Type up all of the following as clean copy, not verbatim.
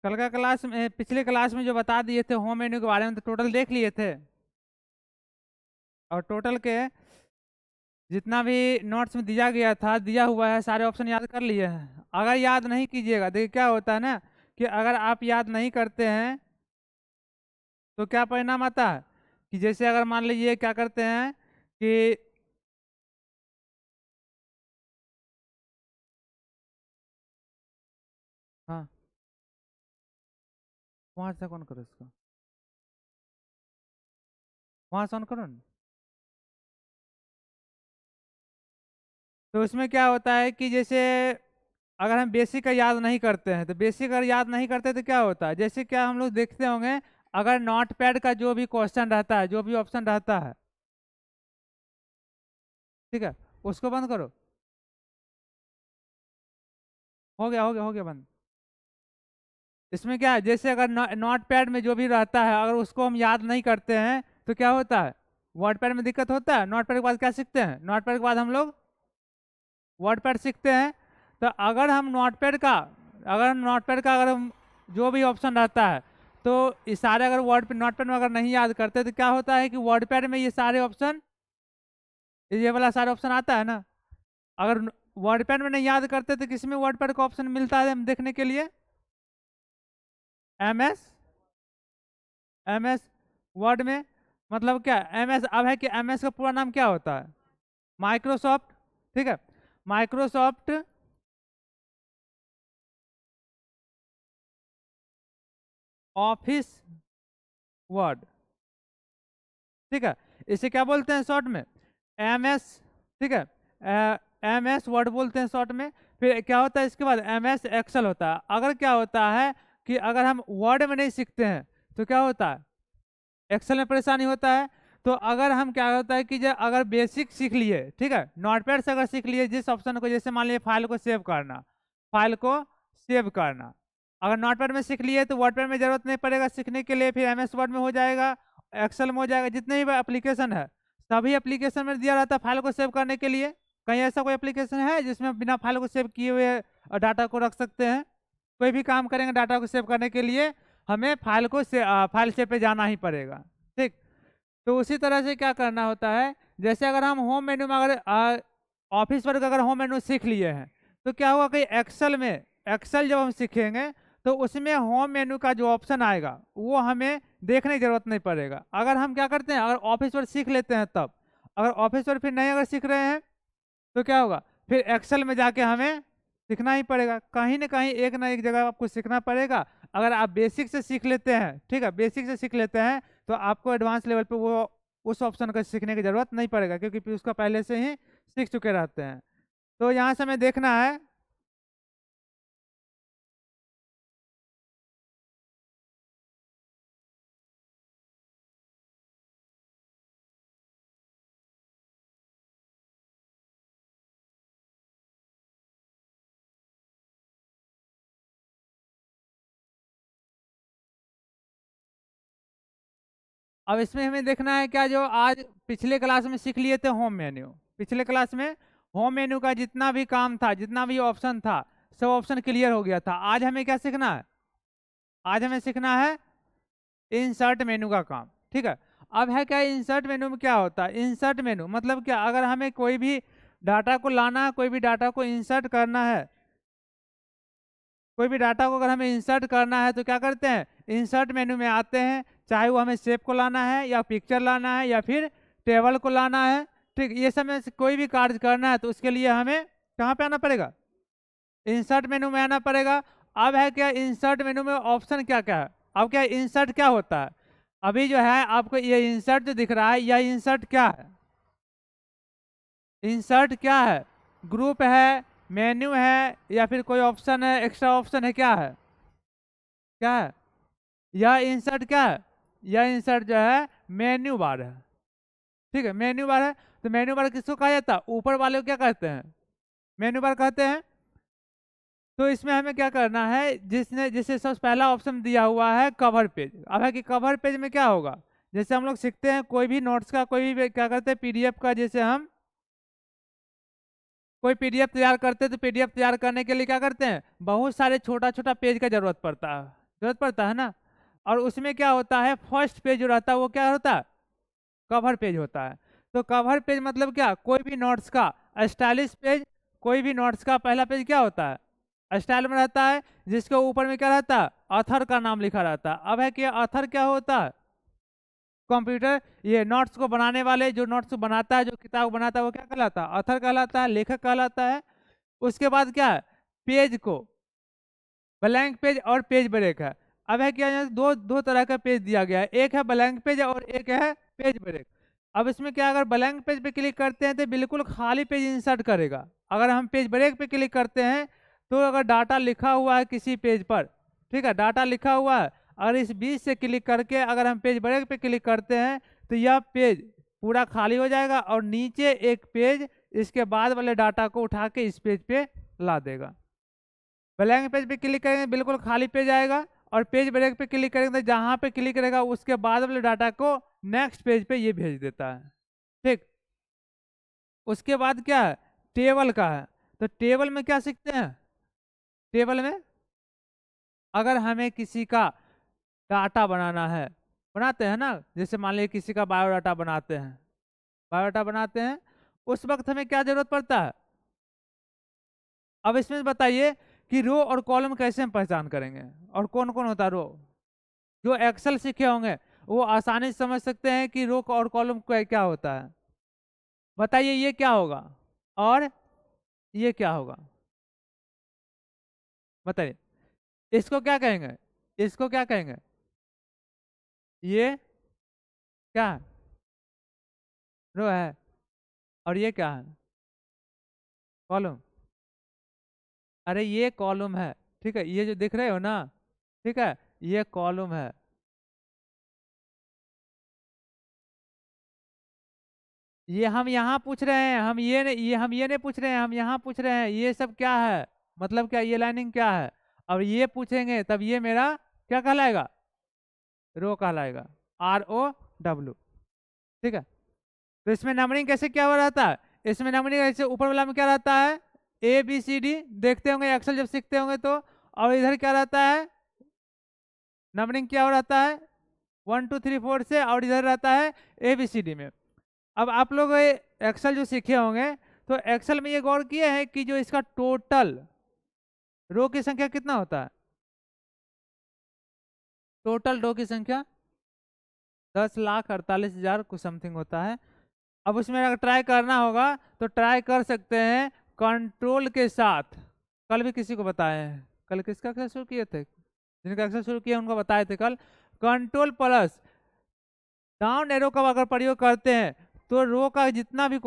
कल का क्लास में, पिछले क्लास में जो बता दिए थे होम मेन्यू के बारे में, तो टोटल देख लिए थे। और टोटल के जितना भी नोट्स में दिया गया था, दिया हुआ है, सारे ऑप्शन याद कर लिए हैं। अगर याद नहीं कीजिएगा, देखिए क्या होता है ना, कि अगर आप याद नहीं करते हैं तो क्या परिणाम आता है, कि जैसे अगर मान लीजिए क्या करते हैं कि हाँ, वहां से कौन करो इसको, वहां से ऑन करो ना। तो उसमें क्या होता है कि जैसे अगर हम बेसिक का याद नहीं करते हैं, तो बेसिक अगर याद नहीं करते तो क्या होता है, जैसे क्या हम लोग देखते होंगे, अगर नोट पैड का जो भी क्वेश्चन रहता है, जो भी ऑप्शन रहता है, ठीक है, उसको बंद करो। हो गया, हो गया, हो गया बंद। इसमें क्या है, जैसे अगर नोट पैड में जो भी रहता है, अगर उसको हम याद नहीं करते हैं तो क्या होता है, वर्ड पैड में दिक्कत होता है। नोट पैड के बाद क्या सीखते हैं, नोट पैड के बाद हम लोग वर्ड पैड सीखते हैं। तो अगर हम नोटपैड का, अगर हम जो भी ऑप्शन रहता है, तो ये सारे अगर वर्ड पे नोटपैड में अगर नहीं याद करते तो क्या होता है कि वर्ड पैड में ये सारे ऑप्शन, ये वाला सारे ऑप्शन आता है ना। अगर वर्ड पैड में नहीं याद करते तो किस में वर्ड पैड का ऑप्शन मिलता है हम देखने के लिए, M S, M S word में। मतलब क्या एम एस, अब है कि एम एस का पूरा नाम क्या होता है, माइक्रोसॉफ्ट, ठीक है, माइक्रोसॉफ्ट ऑफिस वर्ड, ठीक है। इसे क्या बोलते हैं शॉर्ट में, एम एस, ठीक है, एम एस वर्ड बोलते हैं शॉर्ट में। फिर क्या होता है इसके बाद, एम एस एक्सेल होता है। अगर क्या होता है कि अगर हम वर्ड में नहीं सीखते हैं तो क्या होता है, एक्सेल में परेशानी होता है। तो अगर हम क्या होता है कि जो अगर बेसिक सीख लिए, ठीक है, नोटपैड से अगर सीख लिए जिस ऑप्शन को, जैसे मान लीजिए फाइल को सेव करना, फाइल को सेव करना, अगर नोटपैड में सीख लिए तो वर्डपैड में जरूरत नहीं पड़ेगा सीखने के लिए, फिर एम एस वर्ड में हो जाएगा, एक्सेल में हो जाएगा, जितने भी एप्लीकेशन है सभी एप्लीकेशन में दिया रहता है फाइल को सेव करने के लिए। कहीं ऐसा कोई एप्लीकेशन है जिसमें बिना फाइल को सेव किए हुए डाटा को रख सकते हैं। कोई भी काम करेंगे डाटा को सेव करने के लिए, हमें फाइल को फाइल सेव पे जाना ही पड़ेगा, ठीक। तो उसी तरह से क्या करना होता है, जैसे अगर हम होम मेन्यू में अगर ऑफिस वर्क अगर होम मेन्यू सीख लिए हैं, तो क्या होगा कि एक्सेल में, एक्सेल जब हम सीखेंगे तो उसमें होम मेन्यू का जो ऑप्शन आएगा वो हमें देखने की जरूरत नहीं पड़ेगा। अगर हम क्या करते हैं, अगर ऑफिस वर्क सीख लेते हैं तब, अगर ऑफिस वर्क फिर नहीं अगर सीख रहे हैं तो क्या होगा, फिर एक्सेल में जाके हमें सीखना ही पड़ेगा, कहीं ना एक जगह आपको सीखना पड़ेगा। अगर आप बेसिक से सीख लेते हैं, ठीक है, बेसिक से सीख लेते हैं तो आपको एडवांस लेवल पे वो उस ऑप्शन का सीखने की जरूरत नहीं पड़ेगा, क्योंकि फिर उसका पहले से ही सीख चुके रहते हैं। तो यहाँ से हमें देखना है, अब इसमें हमें देखना है क्या, जो आज पिछले क्लास में सीख लिए थे होम मेन्यू, पिछले क्लास में होम मेन्यू का जितना भी काम था, जितना भी ऑप्शन था, सब ऑप्शन क्लियर हो गया था। आज हमें क्या सीखना है, आज हमें सीखना है इंसर्ट मेनू का काम, ठीक है। अब है क्या, इंसर्ट मेनू में क्या होता है, इंसर्ट मेनू मतलब क्या, अगर हमें कोई भी डाटा को लाना है, कोई भी डाटा को इंसर्ट करना है, कोई भी डाटा को अगर हमें इंसर्ट करना है तो क्या करते हैं, इंसर्ट मेनू में आते हैं, चाहे वो हमें शेप को लाना है या पिक्चर लाना है या फिर टेबल को लाना है, ठीक, ये सब में से कोई भी कार्य करना है तो उसके लिए हमें कहाँ पे आना पड़ेगा, इंसर्ट मेनू में आना पड़ेगा। अब है क्या, इंसर्ट मेनू में ऑप्शन क्या क्या है, अब क्या इंसर्ट क्या होता है, अभी जो है आपको ये इंसर्ट जो दिख रहा है, यह इंसर्ट क्या है, इंसर्ट क्या है, ग्रुप है, मेन्यू है, या फिर कोई ऑप्शन है, एक्स्ट्रा ऑप्शन है, क्या है, क्या है, यह इंसर्ट क्या है, यह इंसर्ट जो है मेन्यू बार है, ठीक है, मेन्यू बार है। तो मेन्यू बार किसको कहा जाता है, ऊपर वाले को क्या कहते हैं, मेन्यू बार कहते हैं। तो इसमें हमें क्या करना है, जिसने जिसे सबसे पहला ऑप्शन दिया हुआ है कवर पेज। अब है कि कवर पेज में क्या होगा, जैसे हम लोग सीखते हैं कोई भी नोट्स का, कोई भी क्या करते हैं पीडीएफ का, जैसे हम कोई पीडीएफ तैयार करते हैं तो पीडीएफ तैयार करने के लिए क्या करते हैं, बहुत सारे छोटा छोटा पेज का जरूरत पड़ता है, जरूरत पड़ता है ना। और उसमें क्या होता है, फर्स्ट पेज जो रहता है वो क्या होता है, कवर पेज होता है। तो कवर पेज मतलब क्या, कोई भी नोट्स का स्टाइलिश पेज, कोई भी नोट्स का पहला पेज क्या होता है, स्टाइल में रहता है, जिसके ऊपर में क्या रहता है, ऑथर का नाम लिखा रहता है। अब है कि ऑथर क्या होता है, कंप्यूटर ये नोट्स को बनाने वाले, जो नोट्स को बनाता है, जो किताब बनाता है, वो क्या कहलाता है, ऑथर कहलाता है, लेखक कहलाता है। उसके बाद क्या है, पेज को ब्लैंक पेज और पेज ब्रेक है। अब है क्या, यहाँ दो दो तरह का पेज दिया गया है, एक है ब्लैंक पेज और एक है पेज ब्रेक। अब इसमें क्या, अगर ब्लैंक पेज पे क्लिक करते हैं तो बिल्कुल खाली पेज इंसर्ट करेगा। अगर हम पेज ब्रेक पे क्लिक करते हैं तो अगर डाटा लिखा हुआ है किसी पेज पर, ठीक है, डाटा लिखा हुआ है, अगर इस बीच से क्लिक करके अगर हम पेज ब्रेक पे क्लिक करते हैं तो यह पेज पूरा खाली हो जाएगा और नीचे एक पेज इसके बाद वाले डाटा को उठा के इस पेज पे ला देगा। ब्लैंक पेज पे क्लिक करेंगे बिल्कुल खाली पेज आएगा, और पेज ब्रेक पे क्लिक करेंगे तो जहां पे क्लिक करेगा उसके बाद वाले डाटा को नेक्स्ट पेज पे ये भेज देता है। ठीक, उसके बाद क्या है, टेबल का है। तो टेबल में क्या सीखते हैं, टेबल में अगर हमें किसी का डाटा बनाना है, बनाते हैं ना, जैसे मान लीजिए किसी का बायोडाटा बनाते हैं, बायोडाटा बनाते हैं, उस वक्त हमें क्या जरूरत पड़ता है। अब इसमें बताइए कि रो और कॉलम कैसे हम पहचान करेंगे, और कौन कौन होता है रो। जो एक्सेल सीखे होंगे वो आसानी से समझ सकते हैं कि रो और कॉलम क्या होता है। बताइए ये क्या होगा और ये क्या होगा, बताइए इसको क्या कहेंगे, इसको क्या कहेंगे, ये क्या है, रो है, और ये क्या है, कॉलम। अरे ये कॉलम है, ठीक है, ये जो दिख रहे हो ना, ठीक है, ये कॉलम है। ये हम यहाँ पूछ रहे हैं, हम ये नहीं, ये हम ये नहीं पूछ रहे हैं, हम यहाँ पूछ रहे हैं ये सब क्या है, मतलब क्या, ये लाइनिंग क्या है। अब ये पूछेंगे तब ये मेरा क्या कहलाएगा, रो कहलाएगा, ROW। ठीक है, तो इसमें नंबरिंग कैसे क्या हो रहता है, इसमें नंबरिंग ऐसे ऊपर वाला में क्या रहता है, ABCD, देखते होंगे एक्सेल जब सीखते होंगे तो। और इधर क्या रहता है, नंबरिंग क्या हो रहता है 1 2 3 4 से, और इधर रहता है ABCD में। अब आप लोग एक्सेल जो सीखे होंगे तो एक्सेल में ये गौर किए हैं कि जो इसका टोटल रो की संख्या कितना होता है, टोटल रो की संख्या 10,48,000 कुछ समथिंग होता है। अब उसमें अगर ट्राई करना होगा तो ट्राई कर सकते हैं कंट्रोल के साथ। कल भी किसी को बताए हैं, कल किसका एक्सेल शुरू किए थे, जिनका एक्सेल शुरू किया उनको बताए थे कल, कंट्रोल प्लस डाउन एरो का अगर प्रयोग करते हैं तो रो का जितना भी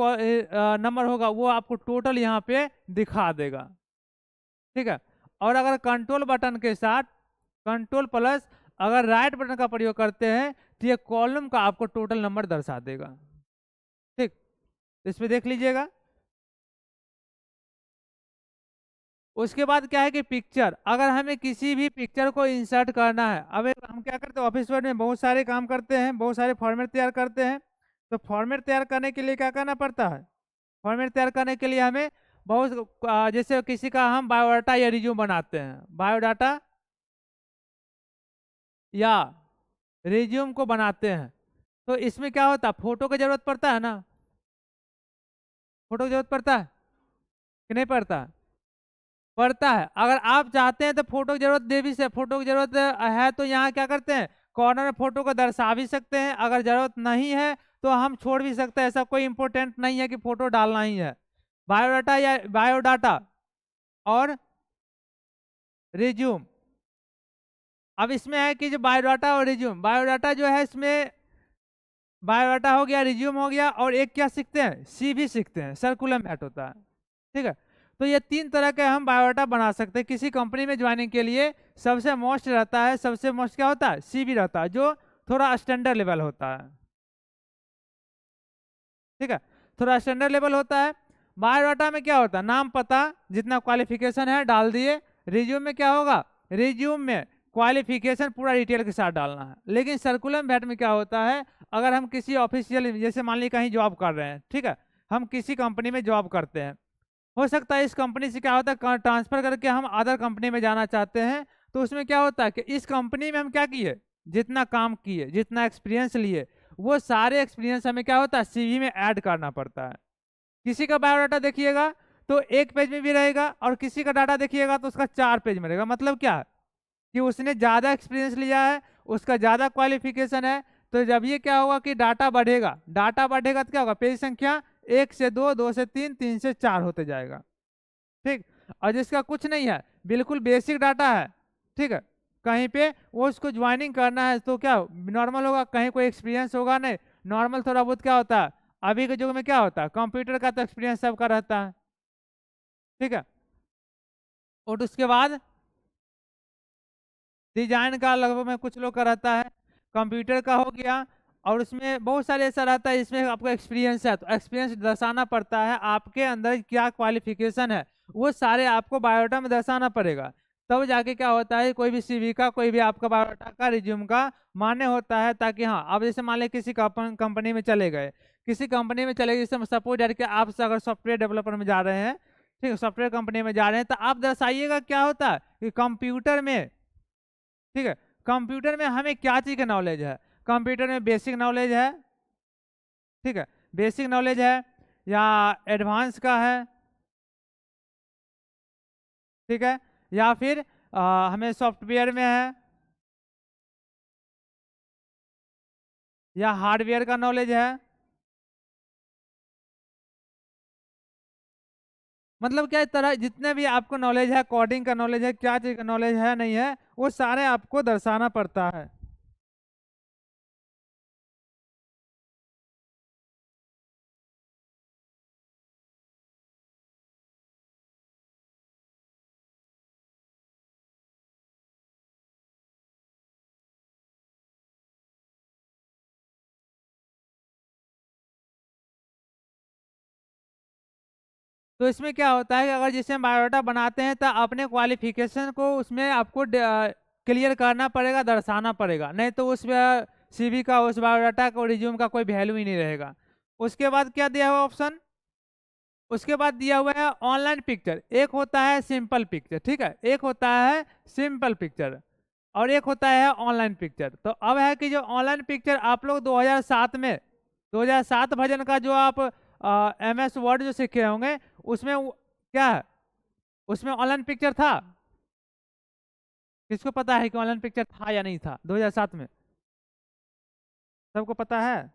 नंबर होगा वो आपको टोटल यहाँ पे दिखा देगा। ठीक है, और अगर कंट्रोल बटन के साथ कंट्रोल प्लस अगर राइट बटन का प्रयोग करते हैं तो ये कॉलम का आपको टोटल नंबर दर्शा देगा। ठीक, इस पे देख लीजिएगा। उसके बाद क्या है कि पिक्चर, अगर हमें किसी भी पिक्चर को इंसर्ट करना है, अब हम क्या करते हैं ऑफिस वर्ड में बहुत सारे काम करते हैं, बहुत सारे फॉर्मेट तैयार करते हैं। तो फॉर्मेट तैयार करने के लिए क्या करना पड़ता है, फॉर्मेट तैयार करने के लिए हमें बहुत जैसे किसी का हम बायोडाटा या रिज्यूम बनाते हैं, बायोडाटा या रिज्यूम को बनाते हैं, तो इसमें क्या होता है, फोटो की जरूरत पड़ता है ना, फोटो की जरूरत पड़ता है कि नहीं पड़ता है, पड़ता है। अगर आप चाहते हैं तो फोटो की जरूरत दे भी से, फोटो की जरूरत है तो यहाँ क्या करते हैं कॉर्नर में फोटो को दर्शा भी सकते हैं, अगर जरूरत नहीं है तो हम छोड़ भी सकते हैं, ऐसा कोई इंपॉर्टेंट नहीं है कि फोटो डालना ही है। बायोडाटा या बायोडाटा और रिज्यूम, अब इसमें है कि जो बायोडाटा और रिज्यूम, बायोडाटा जो है इसमें बायोडाटा हो गया, रिज्यूम हो गया, और एक क्या सीखते हैं, CV सीखते हैं, सर्कुलर मैट होता है। ठीक है, तो ये 3 तरह के हम बायोडाटा बना सकते हैं किसी कंपनी में ज्वाइनिंग के लिए। सबसे मोस्ट रहता है, सबसे मोस्ट क्या होता है, CV रहता है, जो थोड़ा स्टैंडर्ड लेवल होता है। ठीक है, थोड़ा स्टैंडर्ड लेवल होता है। बायोडाटा में क्या होता है, नाम पता जितना क्वालिफिकेशन है डाल दिए। रिज्यूम में क्या होगा, रिज्यूम में क्वालिफिकेशन पूरा डिटेल के साथ डालना है। लेकिन सर्कुलम वेट में क्या होता है, अगर हम किसी ऑफिशियल, जैसे मान ली कहीं जॉब कर रहे हैं, ठीक है, हम किसी कंपनी में जॉब करते हैं, हो सकता है इस कंपनी से क्या होता है ट्रांसफर करके हम अदर कंपनी में जाना चाहते हैं, तो उसमें क्या होता है कि इस कंपनी में हम क्या किए, जितना काम किए, जितना एक्सपीरियंस लिए, वो सारे एक्सपीरियंस हमें क्या होता है सीवी में ऐड करना पड़ता है। किसी का बायोडाटा देखिएगा तो एक पेज में भी रहेगा, और किसी का डाटा देखिएगा तो उसका 4 पेज में रहेगा। मतलब क्या, कि उसने ज़्यादा एक्सपीरियंस लिया है, उसका ज़्यादा क्वालिफिकेशन है। तो जब ये क्या होगा कि डाटा बढ़ेगा, डाटा बढ़ेगा तो क्या होगा, पेज संख्या 1 से 2, 2 से 3, 3 से 4 होते जाएगा। ठीक। और जिसका कुछ नहीं है, बिल्कुल बेसिक डाटा है, ठीक है, कहीं पे वो उसको ज्वाइनिंग करना है तो क्या नॉर्मल होगा, कहीं कोई एक्सपीरियंस होगा नहीं, नॉर्मल थोड़ा बहुत क्या होता है, अभी के युग में क्या होता है, कंप्यूटर का तो एक्सपीरियंस सबका रहता है। ठीक है। और उसके बाद डिजाइन का लगभग में कुछ लोग का रहता है, कंप्यूटर का हो गया, और उसमें बहुत सारे ऐसा रहता है इसमें आपको एक्सपीरियंस है तो एक्सपीरियंस दर्शाना पड़ता है, आपके अंदर क्या क्वालिफिकेशन है वो सारे आपको बायोडाटा में दर्शाना पड़ेगा। तब जाके क्या होता है, कोई भी सीवी का, कोई भी आपका बायोडाटा का, रिज्यूम का मान्य होता है। ताकि हाँ, अब जैसे मान लें किसी कंपनी में चले गए, किसी कंपनी में चले गए, जैसे सपोज करके आप अगर सॉफ्टवेयर डेवलपर में जा रहे हैं, ठीक है, सॉफ्टवेयर कंपनी में जा रहे हैं, तो आप दर्शाइएगा क्या होता है कि कंप्यूटर में, ठीक है, कंप्यूटर में हमें क्या चीज का नॉलेज है, कंप्यूटर में बेसिक नॉलेज है, ठीक है, बेसिक नॉलेज है या एडवांस का है, ठीक है, या फिर हमें सॉफ्टवेयर में है या हार्डवेयर का नॉलेज है। मतलब क्या, इस तरह जितने भी आपको नॉलेज है, कोडिंग का नॉलेज है, क्या चीज का नॉलेज है नहीं है, वो सारे आपको दर्शाना पड़ता है। तो इसमें क्या होता है कि अगर जिसमें बायोडाटा बनाते हैं तो अपने क्वालिफिकेशन को उसमें आपको क्लियर करना पड़ेगा, दर्शाना पड़ेगा, नहीं तो उस सीवी का, उस बायोडाटा का, रिज्यूम का कोई वैल्यू ही नहीं रहेगा। उसके बाद क्या दिया हुआ ऑप्शन, उसके बाद दिया हुआ है ऑनलाइन पिक्चर। एक होता है सिंपल पिक्चर, ठीक है, एक होता है सिंपल पिक्चर, और एक होता है ऑनलाइन पिक्चर। तो अब है कि जो ऑनलाइन पिक्चर आप लोग 2007 में, 2007 वर्जन का जो आप MS वर्ड जो सीखे होंगे, उसमें क्या है, उसमें ऑनलाइन पिक्चर था। किसको पता है कि ऑनलाइन पिक्चर था या नहीं था 2007 में? सबको पता है?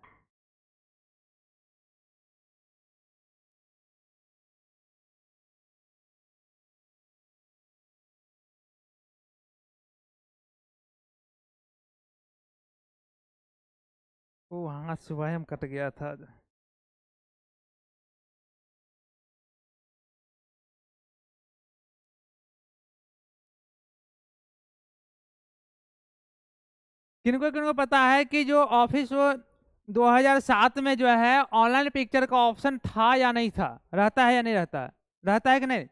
वो हाँ, सुबह हम कट गया था। किनको किनको पता है कि जो ऑफिस वो 2007 में जो है ऑनलाइन पिक्चर का ऑप्शन था या नहीं था, रहता है या नहीं रहता है? रहता है कि नहीं?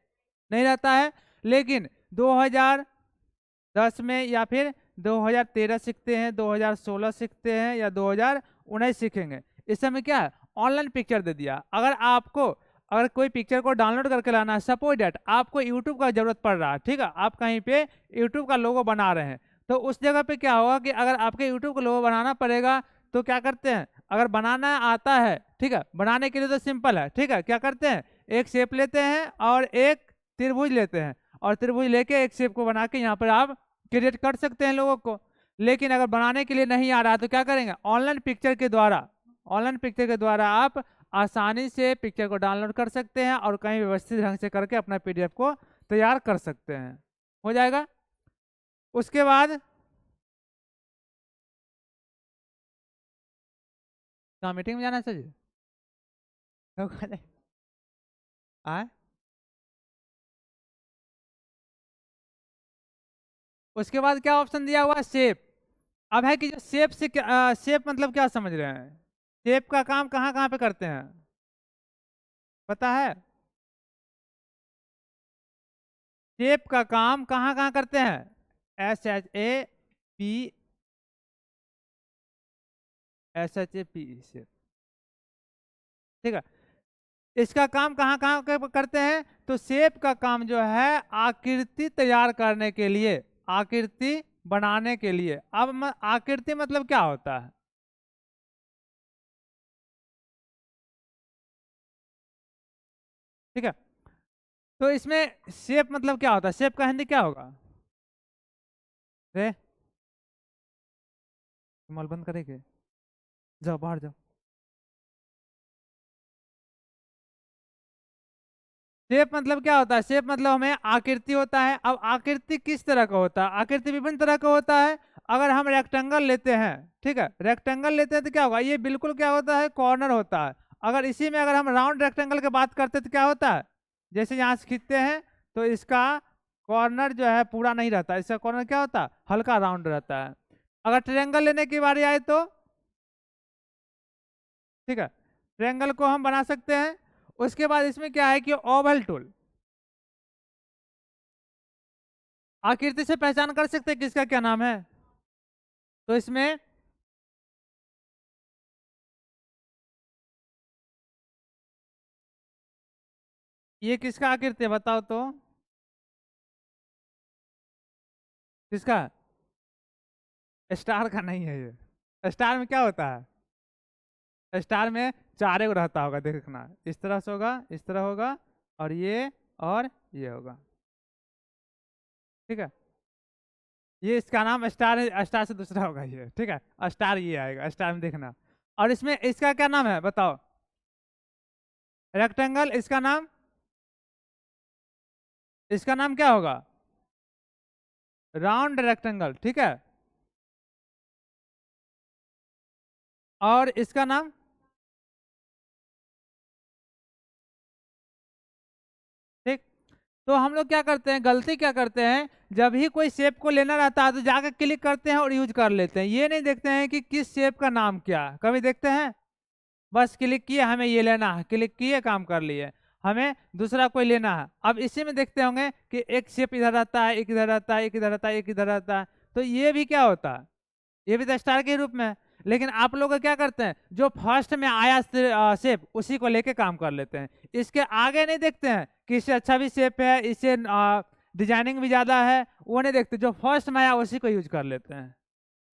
नहीं रहता है। लेकिन 2010 में या फिर 2013 सीखते हैं, 2016 सीखते हैं या 2019 सीखेंगे, इस समय क्या है, ऑनलाइन पिक्चर दे दिया। अगर आपको, अगर कोई पिक्चर को डाउनलोड करके लाना है, सपोज डेट आपको यूट्यूब का जरूरत पड़ रहा है, ठीक है, आप कहीं पे यूट्यूब का लोगो बना रहे हैं, तो उस जगह पे क्या होगा कि अगर आपके यूट्यूब का लोगो बनाना पड़ेगा, तो क्या करते हैं, अगर बनाना आता है, ठीक है, बनाने के लिए तो सिंपल है, ठीक है, क्या करते हैं, एक शेप लेते हैं और एक त्रिभुज लेते हैं, और त्रिभुज लेके एक शेप को बना के यहाँ पर आप क्रिएट कर सकते हैं लोगों को। लेकिन अगर बनाने के लिए नहीं आ रहा तो क्या करेंगे, ऑनलाइन पिक्चर के द्वारा, ऑनलाइन पिक्चर के द्वारा आप आसानी से पिक्चर को डाउनलोड कर सकते हैं और कहीं व्यवस्थित ढंग से करके अपना PDF को तैयार कर सकते हैं। हो जाएगा। उसके बाद कहाँ मीटिंग में जाना चाहिए? आए। उसके बाद क्या ऑप्शन दिया हुआ है, शेप। अब है कि जो शेप से क्या, शेप मतलब क्या समझ रहे हैं, शेप का काम कहाँ कहाँ पे करते हैं, पता है? शेप का काम कहाँ कहाँ करते हैं, SHAP शेप, ठीक है। इसका काम कहाँ कहाँ करते हैं, तो शेप का काम जो है आकृति तैयार करने के लिए, आकृति बनाने के लिए। अब आकृति मतलब क्या होता है? ठीक है, तो इसमें शेप मतलब क्या होता है? शेप का हिंदी क्या होगा रे? मल बंद करेंगे, जाओ बाहर जाओ। शेप मतलब क्या होता है? शेप मतलब हमें आकृति होता है। अब आकृति किस तरह का होता है? आकृति विभिन्न तरह का होता है। अगर हम रेक्टेंगल लेते हैं, ठीक है, रेक्टेंगल लेते हैं तो क्या होगा? ये बिल्कुल क्या होता है? कॉर्नर होता है। अगर इसी में अगर हम राउंड रेक्टेंगल की बात करते हैं तो क्या होता है? जैसे यहाँ से खींचते हैं तो इसका कॉर्नर जो है पूरा नहीं रहता, इसका कॉर्नर क्या होता है? हल्का राउंड रहता है। अगर ट्रायंगल लेने की बारी आए तो, ठीक है, ट्रायंगल को हम बना सकते हैं। उसके बाद इसमें क्या है कि ओवल टूल, आकृति से पहचान कर सकते हैं किसका क्या नाम है? तो इसमें ये किसका आकृति है बताओ तो? किसका? स्टार का नहीं है ये। स्टार में क्या होता है? स्टार में चार गो रहता होगा, देखना, इस तरह से होगा, इस तरह होगा, और ये होगा। ठीक है, ये इसका नाम स्टार है, स्टार से दूसरा होगा ये। ठीक है, स्टार ये आएगा, स्टार में देखना। और इसमें इसका क्या नाम है बताओ? रेक्टेंगल, इसका नाम, इसका नाम क्या होगा? Round rectangle. ठीक है, और इसका नाम, ठीक। तो हम लोग क्या करते हैं, गलती क्या करते हैं, जब ही कोई शेप को लेना रहता है तो जाकर क्लिक करते हैं और यूज कर लेते हैं। ये नहीं देखते हैं कि किस शेप का नाम क्या है। कभी देखते हैं? बस क्लिक किए, हमें ये लेना है, क्लिक किए, काम कर लिए, हमें दूसरा कोई लेना है। अब इसी में देखते होंगे कि एक शेप इधर रहता है, एक इधर रहता है, एक इधर रहता है, एक इधर रहता है। तो ये भी क्या होता है? ये भी तो स्टार के रूप में है। लेकिन आप लोग क्या करते हैं, जो फर्स्ट में आया शेप उसी को लेके काम कर लेते हैं। इसके आगे नहीं देखते हैं कि इससे अच्छा भी शेप है, इससे डिजाइनिंग भी ज्यादा है, वो नहीं देखते। जो फर्स्ट में आया उसी को यूज कर लेते हैं।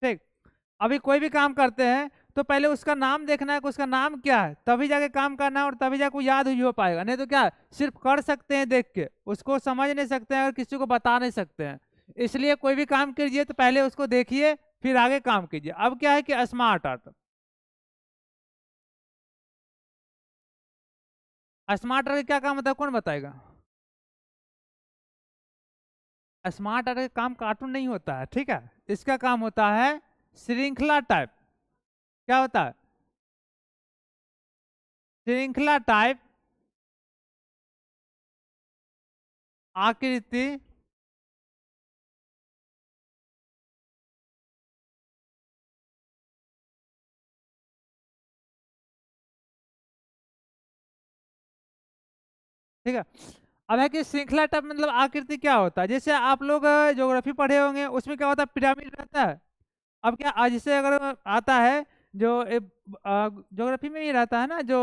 ठीक, अभी कोई भी काम करते हैं तो पहले उसका नाम देखना है कि उसका नाम क्या है, तभी जाके काम करना है और तभी जाके वो याद ही हो पाएगा। नहीं तो क्या, सिर्फ कर सकते हैं देख के, उसको समझ नहीं सकते हैं और किसी को बता नहीं सकते हैं। इसलिए कोई भी काम कीजिए तो पहले उसको देखिए, फिर आगे काम कीजिए। अब क्या है कि स्मार्ट आर्ट, स्मार्ट आर्ट क्या काम होता है, कौन बताएगा? स्मार्ट आर्ट का काम कार्टून नहीं होता है, ठीक है, इसका काम होता है श्रृंखला टाइप। क्या होता है? श्रृंखला टाइप आकृति ठीक है। अब है कि श्रृंखला टाइप मतलब आकृति क्या होता है, जैसे आप लोग ज्योग्राफी पढ़े होंगे, उसमें क्या होता है, पिरामिड रहता है। अब क्या जैसे अगर आता है जो ज्योग्राफी में ही रहता है ना, जो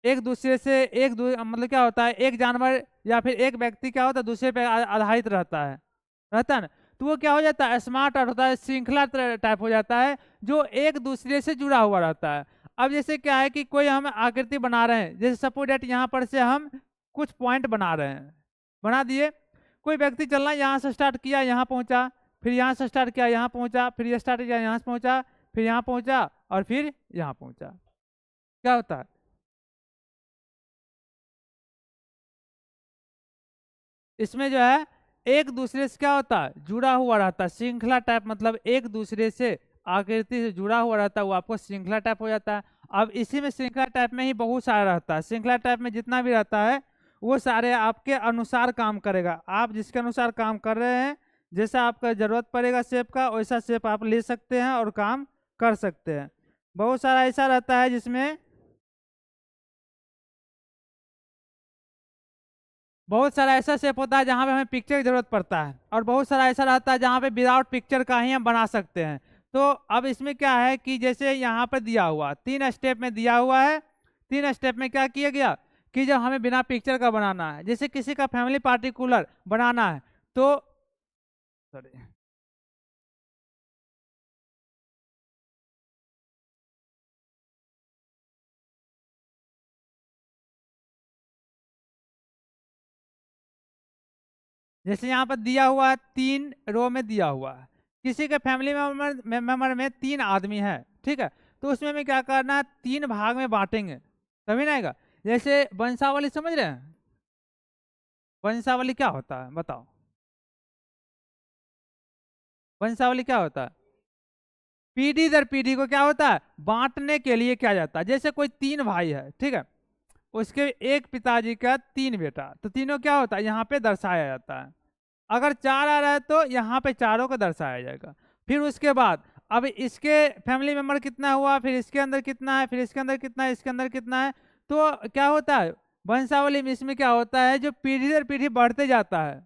एक दूसरे से मतलब क्या होता है, एक जानवर या फिर एक व्यक्ति क्या होता है दूसरे पे आधारित रहता है ना। तो वो क्या हो जाता है, स्मार्ट आर्ट होता है, श्रृंखला टाइप हो जाता है, जो एक दूसरे से जुड़ा हुआ रहता है। अब जैसे क्या है कि कोई हम आकृति बना रहे हैं, जैसे सपोज डेट यहाँ पर से हम कुछ पॉइंट बना रहे हैं, बना दिए। कोई व्यक्ति चलना यहाँ से स्टार्ट किया, यहाँ पहुंचा, फिर यहाँ से स्टार्ट किया, यहाँ पहुंचा, फिर ये स्टार्ट किया, यहाँ से पहुंचा, फिर यहाँ पहुंचा, और फिर यहाँ पहुंचा। क्या होता है? इसमें जो है एक दूसरे से क्या होता है, जुड़ा हुआ रहता है। श्रृंखला टाइप मतलब एक दूसरे से आकृति से जुड़ा हुआ रहता है, वो आपको श्रृंखला टाइप हो जाता है। अब इसी में श्रृंखला टाइप में ही बहुत सारा रहता है। श्रृंखला टाइप में जितना भी रहता है वो सारे आपके अनुसार काम करेगा। आप जिसके अनुसार काम कर रहे हैं, जैसा आपका जरूरत पड़ेगा शेप का, वैसा शेप आप ले सकते हैं और काम कर सकते हैं। बहुत सारा ऐसा रहता है जिसमें बहुत सारा ऐसा शेप होता है जहाँ पे हमें पिक्चर की जरूरत पड़ता है, और बहुत सारा ऐसा रहता है जहाँ पे विदाउट पिक्चर का ही हम बना सकते हैं। तो अब इसमें क्या है कि जैसे यहाँ पर दिया हुआ 3 स्टेप में दिया हुआ है, 3 स्टेप में क्या किया गया कि जब हमें बिना पिक्चर का बनाना है, जैसे किसी का फैमिली पार्टिकुलर बनाना है, तो सॉरी। जैसे यहाँ पर दिया हुआ है, 3 रो में दिया हुआ है, किसी के फैमिली मेंबर में 3 आदमी है, ठीक है। तो उसमें हमें क्या करना है, 3 भाग में बांटेंगे, तभी ना आएगा। जैसे वंशावली समझ रहे हैं, वंशावली क्या होता है बताओ, वंशावली क्या होता है? पीढ़ी दर पीढ़ी को क्या होता है, बांटने के लिए क्या जाता है। जैसे कोई 3 भाई है, ठीक है, उसके एक पिताजी का 3 बेटा, तो तीनों क्या होता है यहाँ पे दर्शाया जाता है। अगर 4 आ रहा है तो यहाँ पे चारों को दर्शाया जाएगा। फिर उसके बाद अब इसके फैमिली मेंबर कितना हुआ, फिर इसके अंदर कितना है, फिर इसके अंदर कितना है, इसके अंदर कितना है, तो क्या होता है वंशावली में, इसमें क्या होता है, जो पीढ़ी दर पीढ़ी बढ़ते जाता है।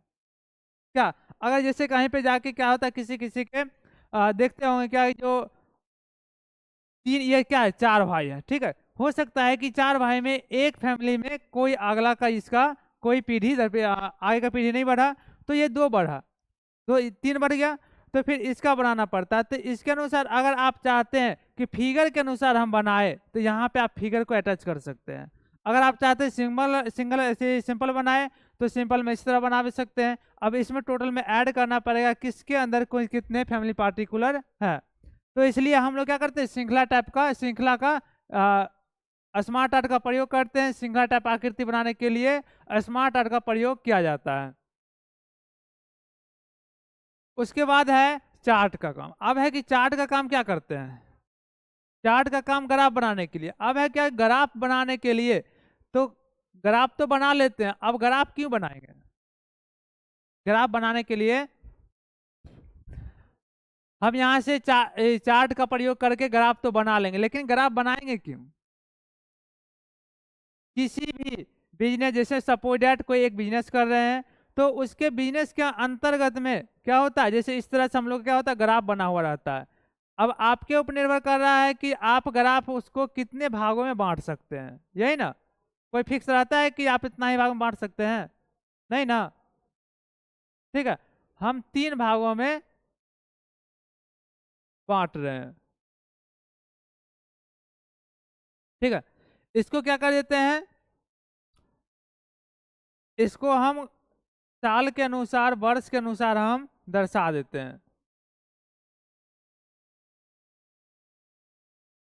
क्या, अगर जैसे कहीं पे जाके क्या होता है, किसी किसी के देखते होंगे क्या, जो ये क्या है, 4 भाई है, ठीक है। हो सकता है कि 4 भाई में एक फैमिली में कोई अगला का इसका कोई पीढ़ी आगे का पीढ़ी नहीं बढ़ा, तो ये 2 बढ़ा, तो 3 बढ़ गया। तो फिर इसका बनाना पड़ता है। तो इसके अनुसार अगर आप चाहते हैं कि फिगर के अनुसार हम बनाए, तो यहाँ पे आप फिगर को अटैच कर सकते हैं। अगर आप चाहते हैं सिंगल सिंगल ऐसे सिंपल बनाए, तो सिंपल में इस तरह बना भी सकते हैं। अब इसमें टोटल में ऐड करना पड़ेगा किसके अंदर कोई कितने फैमिली पार्टिकुलर है। तो इसलिए हम लोग क्या करते हैं, श्रृंखला का स्मार्ट आर्ट का प्रयोग करते हैं। श्रृंखला टाइप आकृति बनाने के लिए स्मार्ट आर्ट का प्रयोग किया जाता है। उसके बाद है चार्ट का काम। अब है कि चार्ट का काम क्या करते हैं, चार्ट का काम ग्राफ बनाने के लिए। अब है क्या, ग्राफ बनाने के लिए तो ग्राफ तो बना लेते हैं, अब ग्राफ क्यों बनाएंगे, ग्राफ बनाने के लिए हम यहाँ से चार्ट का प्रयोग करके ग्राफ तो बना लेंगे, लेकिन ग्राफ बनाएंगे क्यों? किसी भी बिजनेस, जैसे सपोज डेट कोई एक बिजनेस कर रहे हैं, तो उसके बिजनेस के अंतर्गत में क्या होता है, जैसे इस तरह से हम लोग क्या होता है, ग्राफ बना हुआ रहता है। अब आपके ऊपर निर्भर कर रहा है कि आप ग्राफ उसको कितने भागों में बांट सकते हैं, यही ना। कोई फिक्स रहता है कि आप इतना ही भाग में बांट सकते हैं, नहीं ना, ठीक है। हम 3 भागों में बांट रहे हैं, ठीक है। इसको क्या कर देते हैं, इसको हम साल के अनुसार, वर्ष के अनुसार हम दर्शा देते हैं,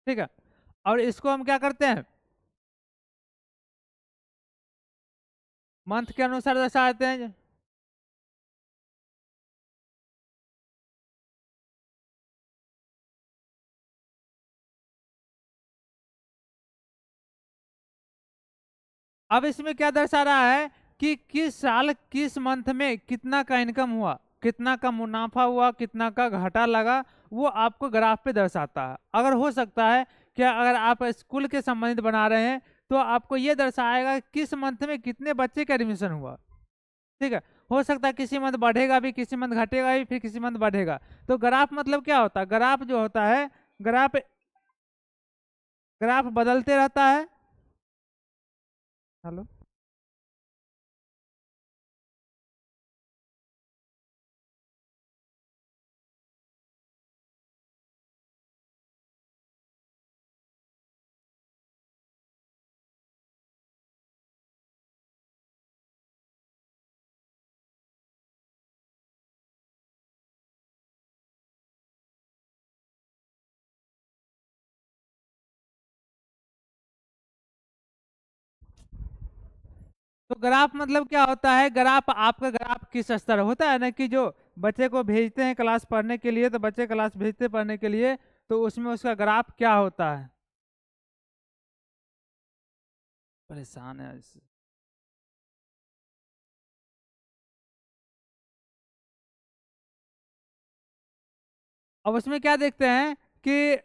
ठीक है। और इसको हम क्या करते हैं, मंथ के अनुसार दर्शा देते हैं। अब इसमें क्या दर्शा रहा है कि किस साल किस मंथ में कितना का इनकम हुआ, कितना का मुनाफा हुआ, कितना का घाटा लगा, वो आपको ग्राफ पे दर्शाता है। अगर हो सकता है कि अगर आप स्कूल के संबंधित बना रहे हैं, तो आपको ये दर्शाएगा किस मंथ में कितने बच्चे का एडमिशन हुआ, ठीक है। हो सकता है किसी मंथ बढ़ेगा भी, किसी मंथ घटेगा भी, फिर किसी मंथ बढ़ेगा। तो ग्राफ मतलब क्या होता है, ग्राफ जो होता है, ग्राफ ग्राफ बदलते रहता है। हेलो, तो ग्राफ मतलब क्या होता है, ग्राफ आपका ग्राफ किस स्तर होता है ना, कि जो बच्चे को भेजते हैं क्लास पढ़ने के लिए, तो बच्चे क्लास भेजते पढ़ने के लिए, तो उसमें उसका ग्राफ क्या होता है। परेशान है इससे। अब उसमें क्या देखते हैं कि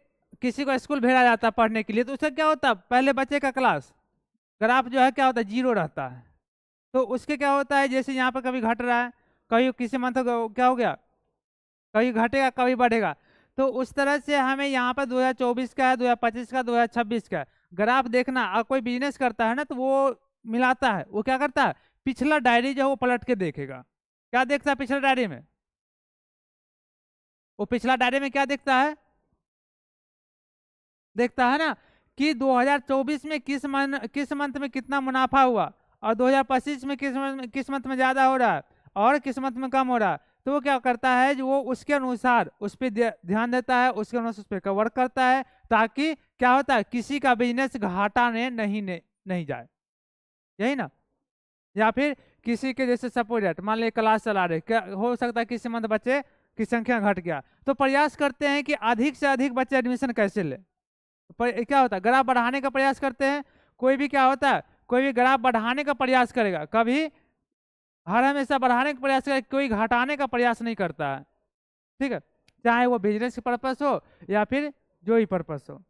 किसी को स्कूल भेजा जाता है पढ़ने के लिए, तो उसका क्या होता है, पहले बच्चे का क्लास ग्राफ जो है क्या होता है, 0 रहता है। तो उसके क्या होता है, जैसे यहाँ पर कभी घट रहा है, कभी किसी मंथ क्या हो गया, कभी घटेगा कभी बढ़ेगा। तो उस तरह से हमें यहाँ पर 2024 का है, 2025 का, 2026 का ग्राफ देखना। और कोई बिजनेस करता है ना, तो वो मिलाता है, वो क्या करता है, पिछला डायरी जो है वो पलट के देखेगा। क्या देखता है पिछला डायरी में, वो पिछला डायरी में क्या दिखता है, देखता है ना कि 2024 में किस मंथ में कितना मुनाफा हुआ, और 2025 में किस मंथ में ज्यादा हो रहा है और किस मंथ में कम हो रहा है। तो वो क्या करता है, जो वो उसके अनुसार उस पर ध्यान देता है, उसके अनुसार उस पर वर्क करता है, ताकि क्या होता है, किसी का बिजनेस घाटा में नहीं जाए, यही ना। या फिर किसी के जैसे सपोज मान लीजिए क्लास चला रहे, क्या हो सकता है किसी मंथ बच्चे की संख्या घट गया, तो प्रयास करते हैं कि अधिक से अधिक बच्चे एडमिशन कैसे ले। पर क्या होता है, ग्राफ बढ़ाने का प्रयास करते हैं। कोई भी क्या होता है, कोई भी ग्राफ बढ़ाने का प्रयास करेगा, कभी हर हमेशा बढ़ाने का प्रयास करेगा, कोई घटाने का प्रयास नहीं करता है, ठीक है, चाहे वो बिजनेस पर्पस हो या फिर जो ही पर्पस हो।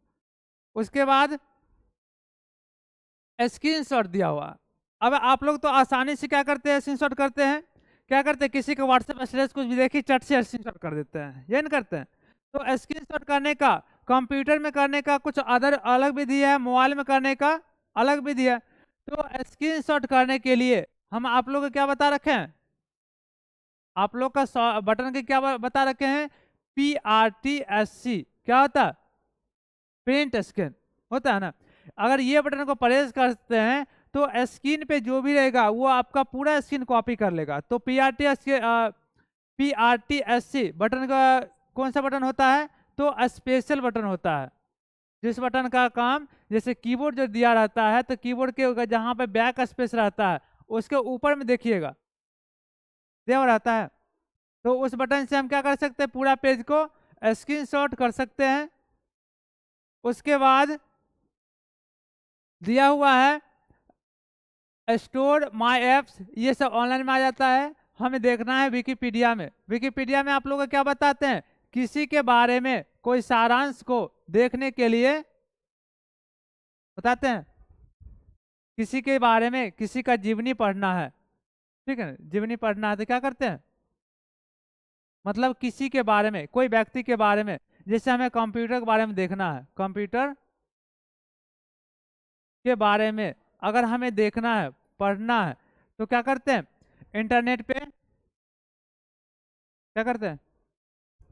उसके बाद स्क्रीनशॉट दिया हुआ। अब आप लोग तो आसानी से क्या करते हैं, स्क्रीनशॉट करते हैं, क्या करते हैं, किसी का व्हाट्सएप स्टेटस कुछ भी देखी चट से स्क्रीनशॉट कर देते हैं, ये नहीं करते हैं। तो स्क्रीनशॉट करने का, कंप्यूटर में करने का कुछ अदर अलग विधि है, मोबाइल में करने का अलग विधि है। तो स्क्रीनशॉट करने के लिए हम आप लोग को क्या बता रखे हैं, आप लोग का बटन के क्या बता रखे हैं, PRTSC, क्या होता है, प्रिंट स्कैन होता है ना। अगर ये बटन को प्रेस करते हैं तो स्क्रीन पे जो भी रहेगा वो आपका पूरा स्क्रीन कॉपी कर लेगा। तो PRTSC बटन का कौन सा बटन होता है, तो स्पेशल बटन होता है, जिस बटन का काम जैसे कीबोर्ड जो दिया रहता है, तो कीबोर्ड के जहाँ पे बैक स्पेस रहता है उसके ऊपर में देखिएगा दिया रहता है। तो उस बटन से हम क्या कर सकते हैं, पूरा पेज को स्क्रीनशॉट कर सकते हैं। उसके बाद दिया हुआ है स्टोर माय एप्स, ये सब ऑनलाइन में आ जाता है, हमें देखना है विकिपीडिया में। विकिपीडिया में आप लोग क्या बताते हैं, किसी के बारे में कोई सारांश को देखने के लिए बताते हैं, किसी के बारे में किसी का जीवनी पढ़ना है, ठीक है, जीवनी पढ़ना है तो क्या करते हैं, मतलब किसी के बारे में, कोई व्यक्ति के बारे में, जैसे हमें कंप्यूटर के बारे में देखना है, कंप्यूटर के बारे में अगर हमें देखना है, पढ़ना है, तो क्या करते हैं, इंटरनेट पे क्या करते हैं,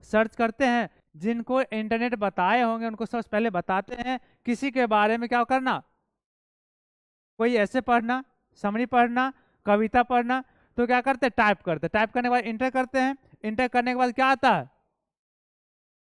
सर्च करते हैं। जिनको इंटरनेट बताए होंगे उनको सबसे पहले बताते हैं। किसी के बारे में क्या करना, कोई ऐसे पढ़ना, समरी पढ़ना, कविता पढ़ना, तो क्या करते हैं, टाइप करते हैं, टाइप करने के बाद इंटर करते हैं। इंटर करने के बाद क्या आता है,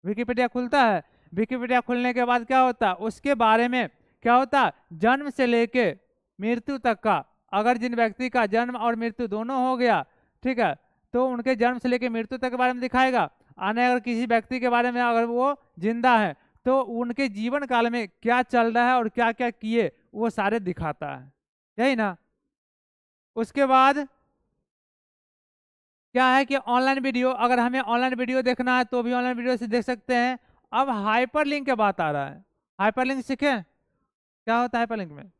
विकिपीडिया खुलता है। विकिपीडिया खुलने के बाद क्या होता है, उसके बारे में क्या होता है, जन्म से लेके मृत्यु तक का, अगर जिन व्यक्ति का जन्म और मृत्यु दोनों हो गया, ठीक है, तो उनके जन्म से लेके मृत्यु तक के बारे में दिखाएगा। आने अगर किसी व्यक्ति के बारे में अगर वो जिंदा है तो उनके जीवन काल में क्या चल रहा है और क्या क्या किए वो सारे दिखाता है, यही ना। उसके बाद क्या है कि ऑनलाइन वीडियो, अगर हमें ऑनलाइन वीडियो देखना है तो भी ऑनलाइन वीडियो से देख सकते हैं। अब हाइपरलिंक की बात आ रहा है, हाइपरलिंक सीखे, क्या होता है हाइपरलिंक में,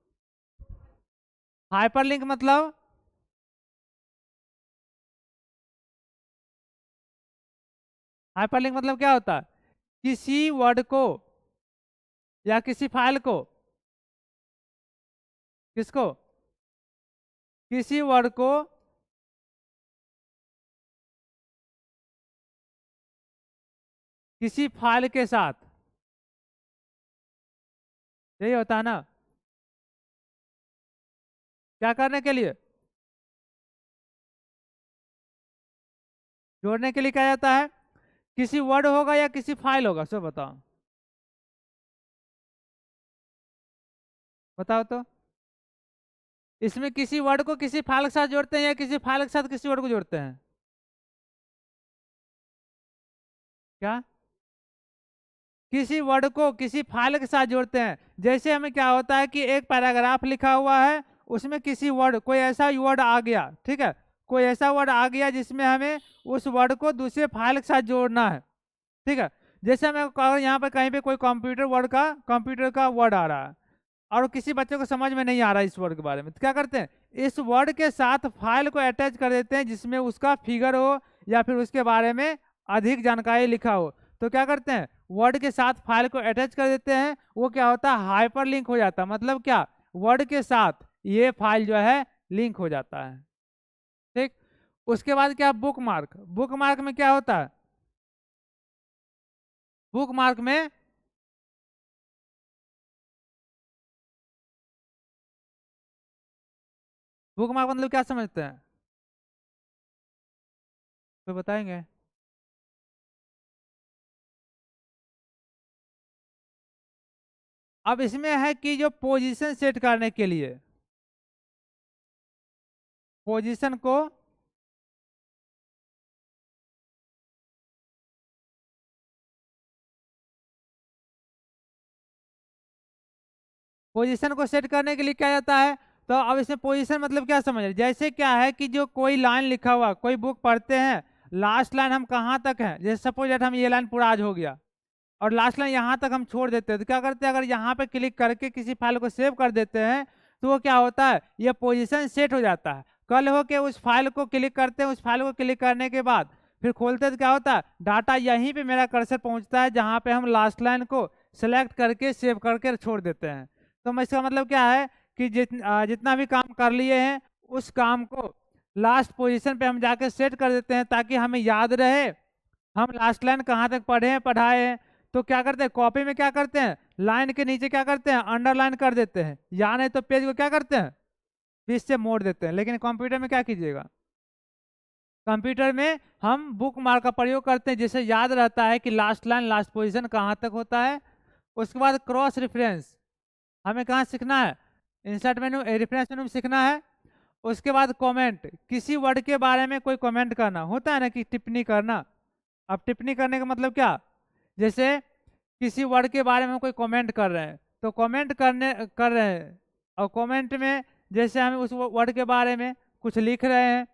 हाइपरलिंक मतलब हाइपरलिंक मतलब क्या होता है, किसी वर्ड को या किसी फाइल को, किसको, किसी वर्ड को किसी फाइल के साथ, यही होता है ना, क्या करने के लिए, जोड़ने के लिए क्या जाता है, किसी वर्ड होगा या किसी फाइल होगा, सो बताओ, बताओ तो। इसमें किसी वर्ड को किसी फाइल के साथ जोड़ते हैं या किसी फाइल के साथ किसी वर्ड को जोड़ते हैं, क्या, किसी वर्ड को किसी फाइल के साथ जोड़ते हैं। जैसे हमें क्या होता है कि एक पैराग्राफ लिखा हुआ है, उसमें किसी वर्ड, कोई ऐसा वर्ड आ गया, ठीक है, कोई ऐसा वर्ड आ गया जिसमें हमें उस वर्ड को दूसरे फाइल के साथ जोड़ना है, ठीक है। जैसे हमें यहाँ पर कहीं पे कोई कंप्यूटर का वर्ड आ रहा है और किसी बच्चे को समझ में नहीं आ रहा है इस वर्ड के बारे में, तो क्या करते हैं, इस वर्ड के साथ फाइल को अटैच कर देते हैं जिसमें उसका फिगर हो या फिर उसके बारे में अधिक जानकारी लिखा हो। तो क्या करते हैं, वर्ड के साथ फाइल को अटैच कर देते हैं, वो क्या होता है, हाइपर लिंक हो जाता है। मतलब क्या, वर्ड के साथ ये फाइल जो है लिंक हो जाता है, ठीक। उसके बाद क्या, बुक मार्क, बुक मार्क में क्या होता है, बुक मार्क में बुक मार्क मतलब क्या समझते हैं, कोई बताएंगे? अब इसमें है कि जो पोजीशन सेट करने के लिए, पोजीशन को पोजीशन को सेट करने के लिए क्या जाता है। तो अब इसमें पोजीशन मतलब क्या समझ रहे, जैसे क्या है कि जो कोई लाइन लिखा हुआ, कोई बुक पढ़ते हैं, लास्ट लाइन हम कहाँ तक है, जैसे सपोज दैट हम ये लाइन पूरा आज हो गया और लास्ट लाइन यहाँ तक हम छोड़ देते हैं, तो क्या करते हैं, अगर यहाँ पे क्लिक करके किसी फाइल को सेव कर देते हैं तो वो क्या होता है, ये पोजीशन सेट हो जाता है। कल हो के उस फाइल को क्लिक करते हैं, उस फाइल को क्लिक करने के बाद फिर खोलते हैं तो क्या होता है, डाटा यहीं पे मेरा कर्सर पहुंचता है जहाँ पे हम लास्ट लाइन को सिलेक्ट करके सेव करके छोड़ देते हैं। तो मैं इसका मतलब क्या है कि जितना भी काम कर लिए हैं उस काम को लास्ट पोजीशन पे हम जाके सेट कर देते हैं ताकि हमें याद रहे हम लास्ट लाइन कहाँ तक पढ़े हैं, पढ़ाए हैं। तो क्या करते हैं, कॉपी में क्या करते हैं, लाइन के नीचे क्या करते हैं, अंडरलाइन कर देते हैं, या नहीं तो पेज को क्या करते हैं, बीच से मोड़ देते हैं। लेकिन कंप्यूटर में क्या कीजिएगा, कंप्यूटर में हम बुक मार्क का प्रयोग करते हैं, जिससे याद रहता है कि लास्ट लाइन लास्ट पोजीशन कहाँ तक होता है। उसके बाद क्रॉस रेफरेंस हमें कहाँ सीखना है, इंसर्ट मेनू रेफरेंस मेनू में सीखना है। उसके बाद कमेंट, किसी वर्ड के बारे में कोई कमेंट करना होता है ना, कि टिप्पणी करना। अब टिप्पणी करने का मतलब क्या, जैसे किसी वर्ड के बारे में कोई कमेंट कर रहे हैं, तो कमेंट कर रहे हैं और कमेंट में जैसे हम उस वर्ड के बारे में कुछ लिख रहे हैं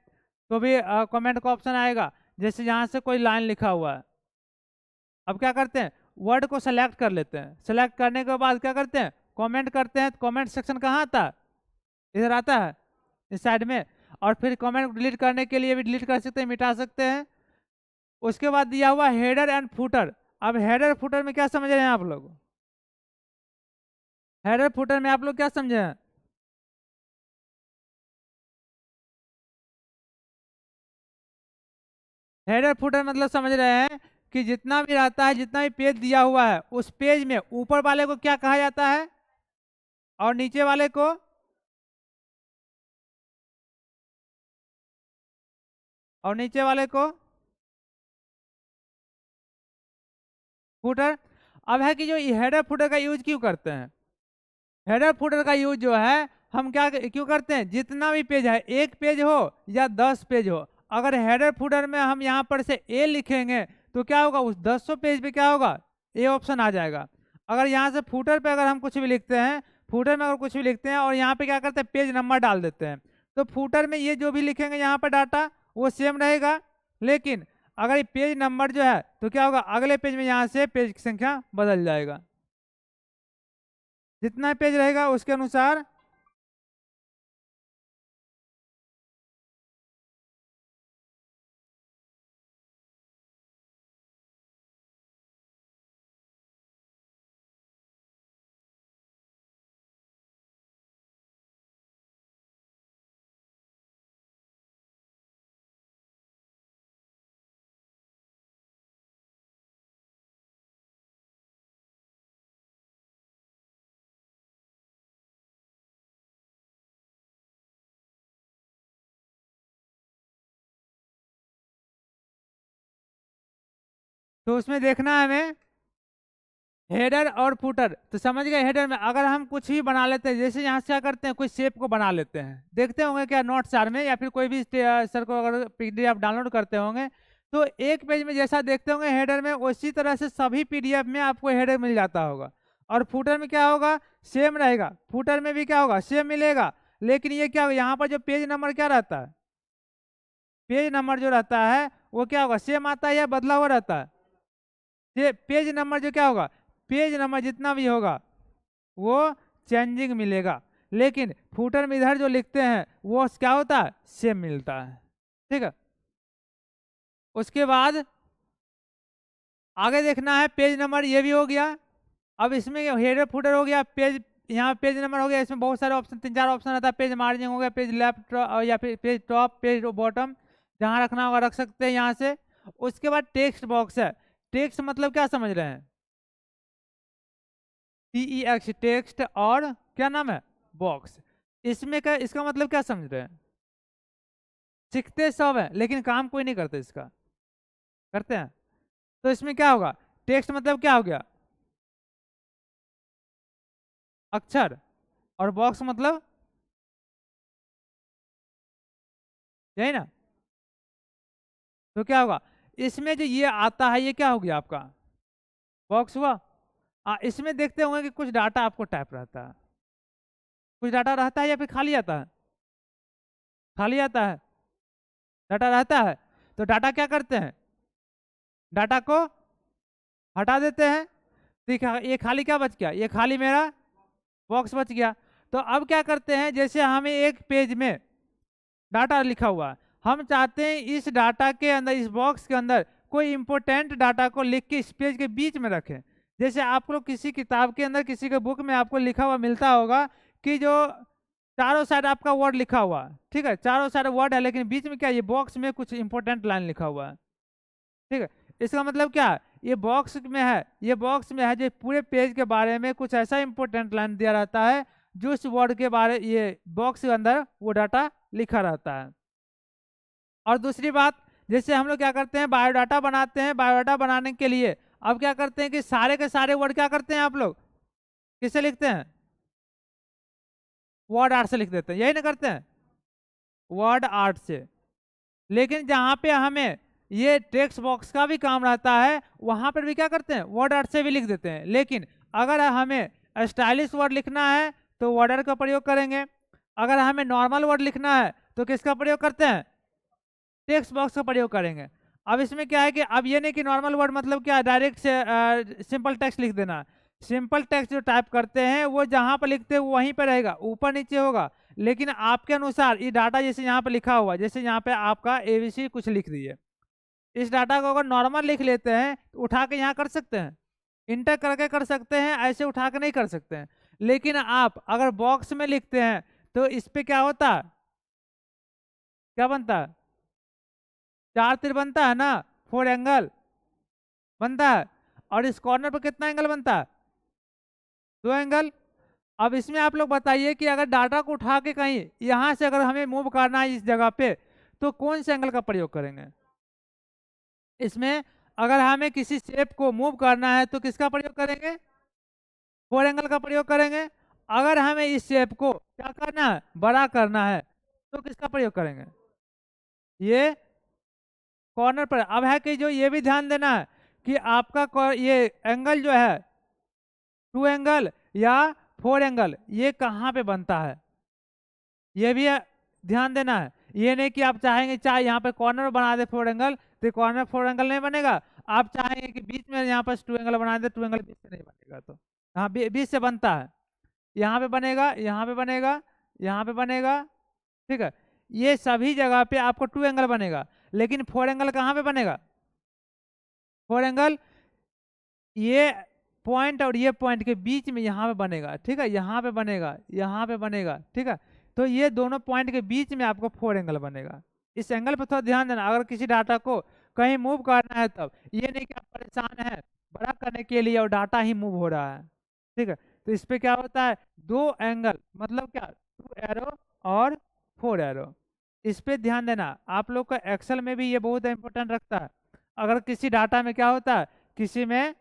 तो भी कमेंट का ऑप्शन आएगा। जैसे यहाँ से कोई लाइन लिखा हुआ है, अब क्या करते हैं, वर्ड को सेलेक्ट कर लेते हैं, सेलेक्ट करने के बाद क्या करते हैं, कमेंट करते हैं। तो कमेंट सेक्शन कहाँ आता है, इधर आता है, इस साइड में। और फिर कमेंट डिलीट करने के लिए भी डिलीट कर सकते हैं, मिटा सकते हैं। उसके बाद दिया हुआ हेडर एंड फुटर। अब हेडर फुटर में क्या समझ रहे हैं आप लोग, हेडर फुटर में आप लोग क्या समझे हैं, हेडर फुटर मतलब समझ रहे हैं कि जितना भी रहता है, जितना भी पेज दिया हुआ है उस पेज में ऊपर वाले को क्या कहा जाता है और नीचे वाले को, और नीचे वाले को फुटर। अब है कि जो हेडर फुटर का यूज क्यों करते हैं, हेडर फुटर का यूज जो है हम क्या क्यों करते हैं, जितना भी पेज है, एक पेज हो या 10 पेज हो, अगर हेडर फुटर में हम यहाँ पर से ए लिखेंगे तो क्या होगा, उस 10 पेज पे क्या होगा, ए ऑप्शन आ जाएगा। अगर यहाँ से फुटर पे अगर हम कुछ भी लिखते हैं, फुटर में अगर कुछ भी लिखते हैं और यहाँ पे क्या करते हैं, पेज नंबर डाल देते हैं, तो फुटर में ये जो भी लिखेंगे यहाँ पर डाटा वो सेम रहेगा। लेकिन अगर ये पेज नंबर जो है तो क्या होगा, अगले पेज में यहाँ से पेज की संख्या बदल जाएगा, जितना पेज रहेगा उसके अनुसार। तो उसमें देखना है हमें हेडर और फुटर। तो समझ गए, हेडर में अगर हम कुछ भी बना लेते हैं, जैसे यहाँ से क्या करते हैं, कोई शेप को बना लेते हैं, देखते होंगे क्या नोट्स आर में, या फिर कोई भी सर को अगर पीडीएफ डाउनलोड करते होंगे तो एक पेज में जैसा देखते होंगे हेडर में, उसी तरह से सभी पीडीएफ में आपको हेडर मिल जाता होगा। और फुटर में क्या होगा, सेम रहेगा, फुटर में भी क्या होगा, सेम मिलेगा। लेकिन ये क्या होगा, यहाँ पर जो पेज नंबर क्या रहता है, पेज नंबर जो रहता है वो क्या होगा, सेम आता है या बदला हुआ रहता है। ये पेज नंबर जो क्या होगा, पेज नंबर जितना भी होगा वो चेंजिंग मिलेगा। लेकिन फुटर में इधर जो लिखते हैं वो क्या होता है, सेम मिलता है। ठीक है, उसके बाद आगे देखना है पेज नंबर, ये भी हो गया। अब इसमें हेडर फुटर हो गया, पेज यहाँ पेज नंबर हो गया, इसमें बहुत सारे ऑप्शन, 3-4 ऑप्शन रहता है। पेज मार्जिन हो गया, पेज लेफ्ट या फिर पेज टॉप, पेज बॉटम, जहाँ रखना होगा रख सकते हैं यहाँ से। उसके बाद टेक्स्ट बॉक्स है, टेक्स्ट मतलब क्या समझ रहे हैं? TEX टेक्स्ट, और क्या नाम है? बॉक्स। इसमें क्या, इसका मतलब क्या समझ रहे हैं? सीखते सब है लेकिन काम कोई नहीं करते इसका, करते हैं? तो इसमें क्या होगा? टेक्स्ट मतलब क्या हो गया? अक्षर। और बॉक्स मतलब यही ना? तो क्या होगा? इसमें जो ये आता है ये क्या हो गया आपका? बॉक्स हुआ। इसमें देखते होंगे कि कुछ डाटा आपको टाइप रहता है, कुछ डाटा रहता है या फिर खाली आता है? खाली आता है, डाटा रहता है। तो डाटा क्या करते हैं? डाटा को हटा देते हैं। ठीक है, ये खाली क्या बच गया? ये खाली मेरा बॉक्स बच गया। तो अब क्या करते हैं, जैसे हमें एक पेज में डाटा लिखा हुआ है, हम चाहते हैं इस डाटा के अंदर, इस बॉक्स के अंदर कोई इंपॉर्टेंट डाटा को लिख के इस पेज के बीच में रखें। जैसे आप लोग किसी किताब के अंदर, किसी के बुक में आपको लिखा हुआ मिलता होगा कि जो चारों साइड आपका वर्ड लिखा हुआ है, ठीक है, चारों साइड वर्ड है लेकिन बीच में क्या, ये बॉक्स में कुछ इंपॉर्टेंट लाइन लिखा हुआ है। ठीक है, इसका मतलब क्या है? ये बॉक्स में है, ये बॉक्स में है जो पूरे पेज के बारे में कुछ ऐसा इंपॉर्टेंट लाइन दिया रहता है जो इस वर्ड के बारे, ये बॉक्स के अंदर वो डाटा लिखा रहता है। और दूसरी बात, जैसे हम लोग क्या करते हैं, बायोडाटा बनाते हैं, बायोडाटा बनाने के लिए अब क्या करते हैं कि सारे के सारे वर्ड क्या करते हैं आप लोग, किससे लिखते हैं? वर्ड आर्ट से लिख देते हैं, यही ना करते हैं? वर्ड आर्ट से। लेकिन जहाँ पे हमें ये टेक्स्ट बॉक्स का भी काम रहता है वहां पर भी क्या करते हैं, वर्ड आर्ट से भी लिख देते हैं। लेकिन अगर हमें स्टाइलिश वर्ड लिखना है तो वर्ड आर्ट का प्रयोग करेंगे। अगर हमें नॉर्मल वर्ड लिखना है तो किसका प्रयोग करते हैं? टेक्स्ट बॉक्स का प्रयोग करेंगे। अब इसमें क्या है कि अब ये नहीं कि नॉर्मल वर्ड मतलब क्या, डायरेक्ट से सिंपल टेक्स्ट लिख देना। सिंपल टेक्स्ट जो टाइप करते हैं वो जहां पर लिखते हैं वहीं पर रहेगा, ऊपर नीचे होगा। लेकिन आपके अनुसार ये डाटा जैसे यहाँ पे लिखा हुआ है, जैसे यहाँ पे आपका ABC कुछ लिख दिए, इस डाटा को अगर नॉर्मल लिख लेते हैं तो उठा के यहाँ कर सकते हैं, इंटर करके कर सकते हैं, ऐसे उठा के नहीं कर सकते हैं। लेकिन आप अगर बॉक्स में लिखते हैं तो इस पे क्या होता है, क्या बनता है? चार तीर बनता है ना, 4 एंगल बनता है। और इस कॉर्नर पर कितना एंगल बनता है? 2 एंगल। अब इसमें आप लोग बताइए कि अगर डाटा को उठा के कहीं यहाँ से अगर हमें मूव करना है इस जगह पे तो कौन से एंगल का प्रयोग करेंगे? इसमें अगर हमें किसी शेप को मूव करना है तो किसका प्रयोग करेंगे? 4 एंगल का प्रयोग करेंगे। अगर हमें इस शेप को क्या करना है, बड़ा करना है, तो किसका प्रयोग करेंगे? ये कॉर्नर पर। अब है कि जो ये भी ध्यान देना है कि आपका ये एंगल जो है 2 एंगल या 4 एंगल ये कहाँ पे बनता है, ये भी ध्यान देना है। ये नहीं कि आप चाहेंगे चाहे यहाँ पे कॉर्नर बना दे 4 एंगल तो कॉर्नर 4 एंगल नहीं बनेगा। आप चाहेंगे कि बीच में यहाँ पर 2 एंगल बना दे, 2 एंगल बीच से नहीं बनेगा। तो हाँ, बीच से बनता है, यहाँ पे बनेगा, यहाँ पे बनेगा, यहाँ पे बनेगा। ठीक है, ये सभी जगह पे आपको 2 एंगल बनेगा। लेकिन 4 एंगल कहाँ पे बनेगा? 4 एंगल ये पॉइंट और ये पॉइंट के बीच में यहाँ पे बनेगा। ठीक है, यहाँ पे बनेगा, यहाँ पे बनेगा। ठीक है, तो ये दोनों पॉइंट के बीच में आपको 4 एंगल बनेगा। इस एंगल पर थोड़ा ध्यान देना अगर किसी डाटा को कहीं मूव करना है तब। ये नहीं कि आप परेशान हैं बड़ा करने के लिए और डाटा ही मूव हो रहा है। ठीक है, तो इस पे क्या होता है, 2 एंगल मतलब क्या, 2 एरो और 4 एरो। इस पे ध्यान देना। आप लोग का एक्सेल में भी ये बहुत इंपॉर्टेंट रखता है। अगर किसी डाटा में क्या होता है, किसी में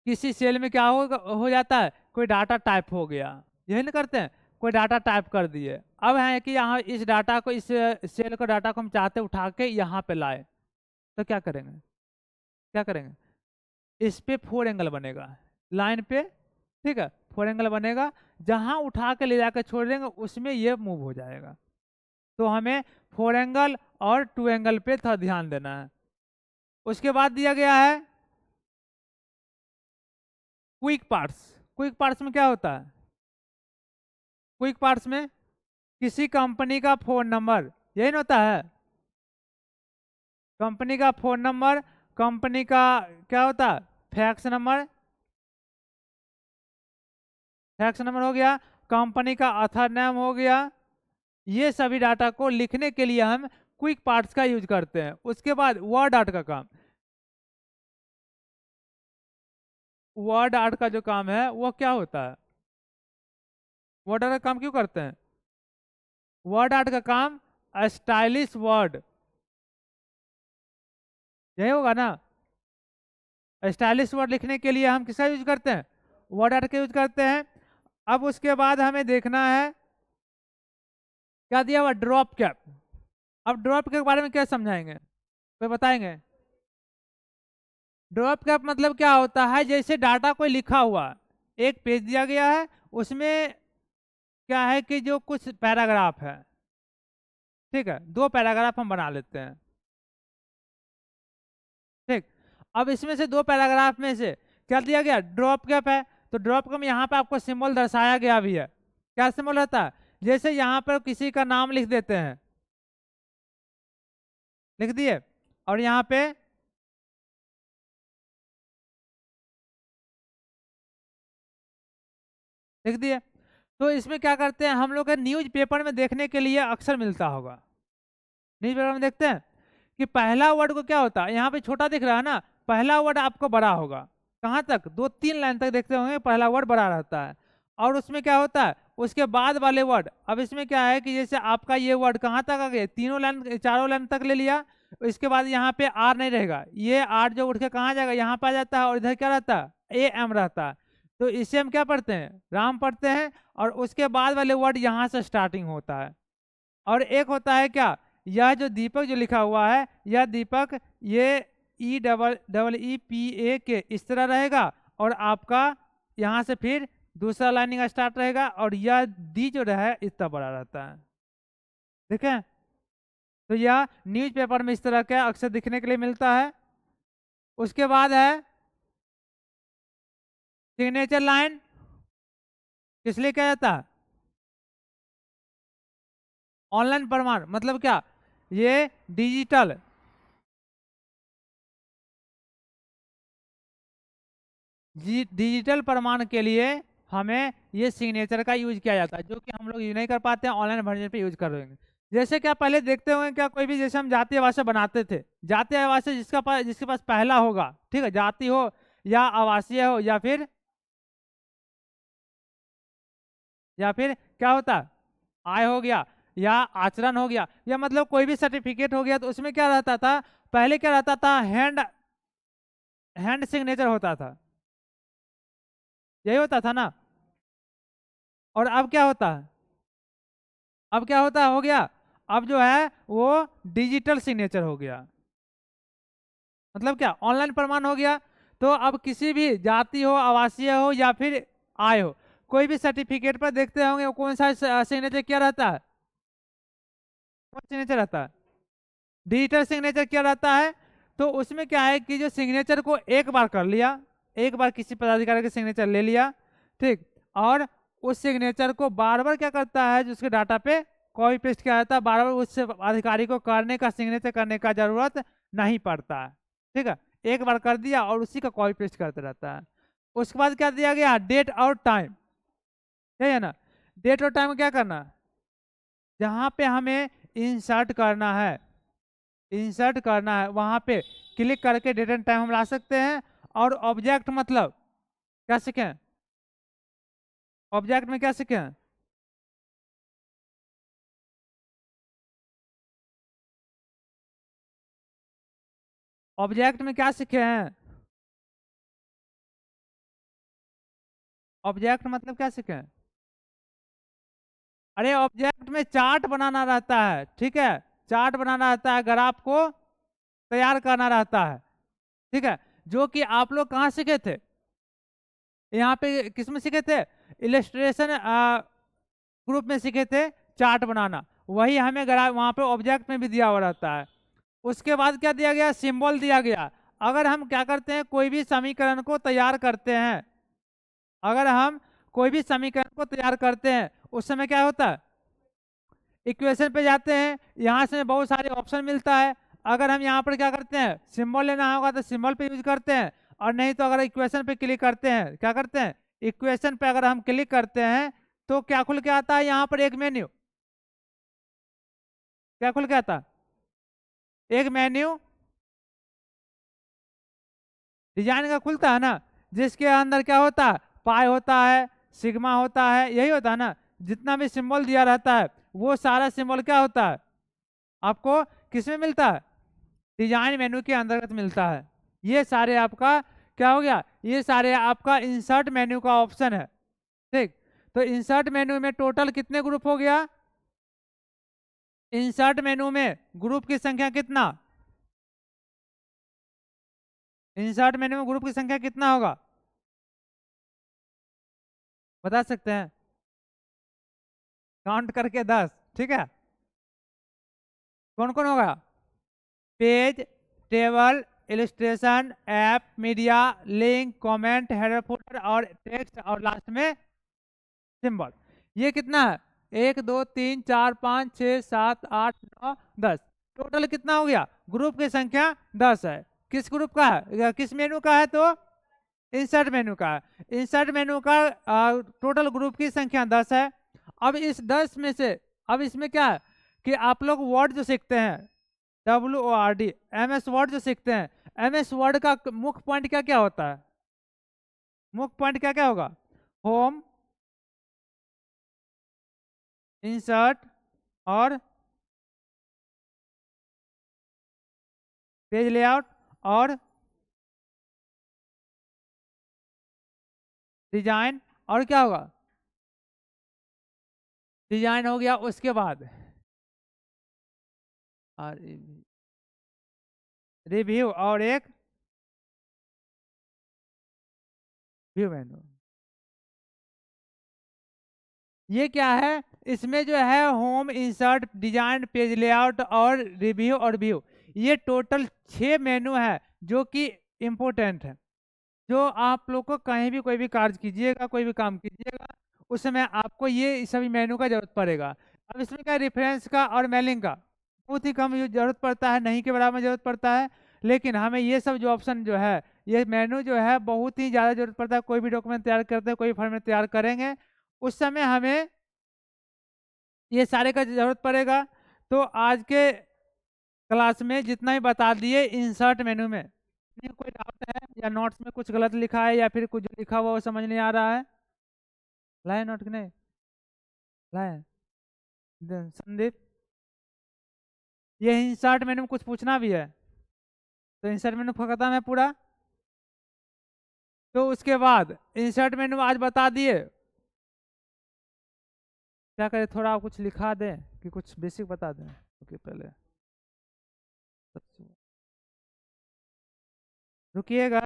किसी सेल में क्या हो जाता है, कोई डाटा टाइप हो गया, यही ना करते हैं, कोई डाटा टाइप कर दिए। अब है कि यहाँ इस डाटा को, इस सेल को डाटा को हम चाहते उठा के यहाँ पे लाए, तो क्या करेंगे, क्या करेंगे? इस पे 4 एंगल बनेगा लाइन पे। ठीक है, 4 एंगल बनेगा, जहाँ उठा के ले जाकर छोड़ देंगे उसमें ये मूव हो जाएगा। तो हमें 4 एंगल और 2 एंगल पे थोड़ा ध्यान देना है। उसके बाद दिया गया है क्विक पार्ट्स। क्विक पार्ट्स में क्या होता है? क्विक पार्ट्स में किसी कंपनी का फोन नंबर, यही ना होता है, कंपनी का फोन नंबर, कंपनी का क्या होता है, फैक्स नंबर, फैक्स नंबर हो गया, कंपनी का ऑथर नेम हो गया। ये सभी डाटा को लिखने के लिए हम क्विक पार्ट्स का यूज करते हैं। उसके बाद वर्ड आर्ट का काम। वर्ड आर्ट का जो काम है वो क्या होता है? वर्ड आर्ट का काम क्यों करते हैं? वर्ड आर्ट का काम स्टाइलिश वर्ड, यही होगा ना। स्टाइलिश वर्ड लिखने के लिए हम किसका यूज करते हैं? वर्ड आर्ट का यूज करते हैं। अब उसके बाद हमें देखना है क्या दिया हुआ, ड्रॉप कैप। अब ड्रॉप कैप के बारे में क्या समझाएंगे, कोई बताएंगे? ड्रॉप कैप मतलब क्या होता है, जैसे डाटा कोई लिखा हुआ एक पेज दिया गया है, उसमें क्या है कि जो कुछ पैराग्राफ है, ठीक है, 2 पैराग्राफ हम बना लेते हैं, ठीक। अब इसमें से 2 पैराग्राफ में से क्या दिया गया, ड्रॉप कैप है। तो ड्रॉप कैप में यहाँ पे आपको सिंबल दर्शाया गया भी है। क्या सिंबल रहता है? जैसे यहाँ पर किसी का नाम लिख देते हैं, लिख दिए, और यहाँ पे लिख दिए। तो इसमें क्या करते हैं हम लोग, न्यूज पेपर में देखने के लिए अक्सर मिलता होगा। न्यूज पेपर में देखते हैं कि पहला वर्ड को क्या होता है, यहाँ पे छोटा दिख रहा है ना, पहला वर्ड आपको बड़ा होगा। कहाँ तक? 2-3 लाइन तक देखते होंगे पहला वर्ड बड़ा रहता है। और उसमें क्या होता है, उसके बाद वाले वर्ड, अब इसमें क्या है कि जैसे आपका ये वर्ड कहाँ तक आ गया, 3 लाइन 4 लाइन तक ले लिया, इसके बाद यहाँ पे आर नहीं रहेगा, ये आर जो उठ के कहाँ जाएगा, यहाँ पे आ जाता है, और इधर क्या रहता है, ए एम रहता है। तो इसे हम क्या पढ़ते हैं, राम पढ़ते हैं, और उसके बाद वाले वर्ड यहाँ से स्टार्टिंग होता है। और एक होता है क्या, यह जो दीपक जो लिखा हुआ है, यह दीपक, ये E double double E P A के इस तरह रहेगा, और आपका यहाँ से फिर दूसरा लाइनिंग स्टार्ट रहेगा, और यह दी जो है इतना बड़ा रहता है, ठीक है। तो यह न्यूज़पेपर में इस तरह का अक्सर दिखने के लिए मिलता है। उसके बाद है सिग्नेचर लाइन, किस लिए क्या जाता है, ऑनलाइन प्रमाण, मतलब क्या, ये डिजिटल डिजिटल प्रमाण के लिए हमें ये सिग्नेचर का यूज किया जाता है, जो कि हम लोग यूज नहीं कर पाते हैं, ऑनलाइन वर्जन पे यूज कर रहे हैं। जैसे क्या पहले देखते होंगे क्या, कोई भी जैसे हम जातीय भाषा बनाते थे, जातीय भाषा जिसके पास पहला होगा, ठीक है, जाति हो या आवासीय हो या फिर क्या होता, आय हो गया या आचरण हो गया, या मतलब कोई भी सर्टिफिकेट हो गया, तो उसमें क्या रहता था, पहले क्या रहता था, हैंड हैंड सिग्नेचर होता था, यही होता था ना। और अब क्या होता है, अब क्या होता हो गया, अब जो है वो डिजिटल सिग्नेचर हो गया, मतलब क्या, ऑनलाइन प्रमाण हो गया। तो अब किसी भी जाति हो, आवासीय हो या फिर आय हो, कोई भी सर्टिफिकेट पर देखते होंगे वो कौन सा सिग्नेचर क्या रहता है, कौन सिग्नेचर रहता है, डिजिटल सिग्नेचर क्या रहता है। तो उसमें क्या है कि जो सिग्नेचर को एक बार कर लिया, एक बार किसी पदाधिकारी का सिग्नेचर ले लिया, ठीक, और उस सिग्नेचर को बार बार क्या करता है, जो उसके डाटा पे कॉपी पेस्ट किया जाता है, बार बार उस अधिकारी को करने का, सिग्नेचर करने का जरूरत नहीं पड़ता है, ठीक है, एक बार कर दिया और उसी का कॉपी पेस्ट करते रहता है। उसके बाद क्या दिया गया, डेट और टाइम, सही है ना। डेट और टाइम क्या करना, जहाँ पे हमें इंसर्ट करना है, इंसर्ट करना है वहां पे क्लिक करके डेट एंड टाइम हम ला सकते हैं। और ऑब्जेक्ट मतलब क्या सीखें, ऑब्जेक्ट में क्या सीखें, ऑब्जेक्ट में क्या सीखे हैं, ऑब्जेक्ट मतलब क्या सीखे हैं, अरे ऑब्जेक्ट में चार्ट बनाना रहता है, ठीक है, चार्ट बनाना रहता है, ग्राफ को तैयार करना रहता है, ठीक है, जो कि आप लोग कहाँ सीखे थे, यहाँ पे किस में सीखे थे, इलस्ट्रेशन ग्रुप में सीखे थे चार्ट बनाना, वही हमें ग्राफ वहाँ पे ऑब्जेक्ट में भी दिया हुआ रहता है। उसके बाद क्या दिया गया, सिंबल दिया गया। अगर हम क्या करते हैं, कोई भी समीकरण को तैयार करते हैं, अगर हम कोई भी समीकरण को तैयार करते हैं, उस समय क्या होता है, इक्वेशन पे जाते हैं, यहाँ से बहुत सारे ऑप्शन मिलता है। अगर हम यहाँ पर क्या करते हैं, सिंबल लेना होगा तो सिंबल पे यूज करते हैं, और नहीं तो अगर इक्वेशन पे क्लिक करते हैं, क्या करते हैं, इक्वेशन पे अगर हम क्लिक करते हैं तो क्या खुल के आता है, यहाँ पर एक मेन्यू, क्या खुल के आता है, एक मेन्यू डिजाइन का खुलता है ना। जिसके अंदर क्या होता है, पाई होता है, सिग्मा होता है, यही होता है ना। जितना भी सिंबल दिया रहता है वो सारा सिंबल क्या होता है, आपको किस में मिलता है, डिजाइन मेनू के अंतर्गत मिलता है। ये सारे आपका क्या हो गया, ये सारे आपका इंसर्ट मेन्यू का ऑप्शन है। ठीक, तो इंसर्ट मेन्यू में टोटल कितने ग्रुप हो गया, इंसर्ट मेन्यू में ग्रुप की संख्या कितना, इंसर्ट मेन्यू में ग्रुप की संख्या कितना होगा, बता सकते हैं, काउंट करके 10। ठीक है, कौन कौन होगा, page, table, illustration, app, media, link, comment, header footer और टेक्स्ट और लास्ट में सिंबल। ये कितना है, 1 2 3 4 5 6 7 8 9 10, टोटल कितना हो गया, ग्रुप की संख्या 10 है। किस ग्रुप का है या किस मेनू का है, तो इंसर्ट मेनू का है। इंसर्ट मेनू का टोटल ग्रुप की संख्या 10 है। अब इस 10 में से, अब इसमें क्या है कि आप लोग वर्ड जो सीखते हैं, WORD, MS वर्ड जो सीखते हैं, MS वर्ड का मुख्य पॉइंट क्या क्या होता है, मुख्य पॉइंट क्या क्या होगा, होम, इंसर्ट और पेज लेआउट और डिजाइन, और क्या होगा, डिजाइन हो गया। उसके बाद रिव्यू और एक व्यू मेनू। ये क्या है, इसमें जो है home, insert, design, page layout और रिव्यू और व्यू, ये टोटल 6 मेनू है जो कि इम्पोर्टेंट है। जो आप लोग को कहीं भी कोई भी कार्य कीजिएगा, कोई भी काम कीजिएगा, उस समय आपको ये सभी मेनू का जरूरत पड़ेगा। अब इसमें क्या, रेफरेंस का और मेलिंग का बहुत ही कम जरूरत पड़ता है, नहीं के बराबर जरूरत पड़ता है। लेकिन हमें ये सब जो ऑप्शन जो है, ये मेनू जो है बहुत ही ज़्यादा जरूरत पड़ता है। कोई भी डॉक्यूमेंट तैयार करते हैं, कोई फॉर्मेट तैयार करेंगे, उस समय हमें ये सारे का जरूरत पड़ेगा। तो आज के क्लास में जितना ही बता दिए इंसर्ट मेनू में, कोई डाउट है या नोट्स में कुछ गलत लिखा है या फिर कुछ जो लिखा हुआ वो समझ नहीं आ रहा है, लाए नोट कि नहीं लाए, संदीप, ये इंसर्ट मेनू में कुछ पूछना भी है तो इंसर्ट मेनू खत्म है पूरा। तो उसके बाद इंसर्ट मेनू आज बता दिए, क्या करें, थोड़ा कुछ लिखा दें कि कुछ बेसिक बता दें। ओके, पहले रुकिएगा।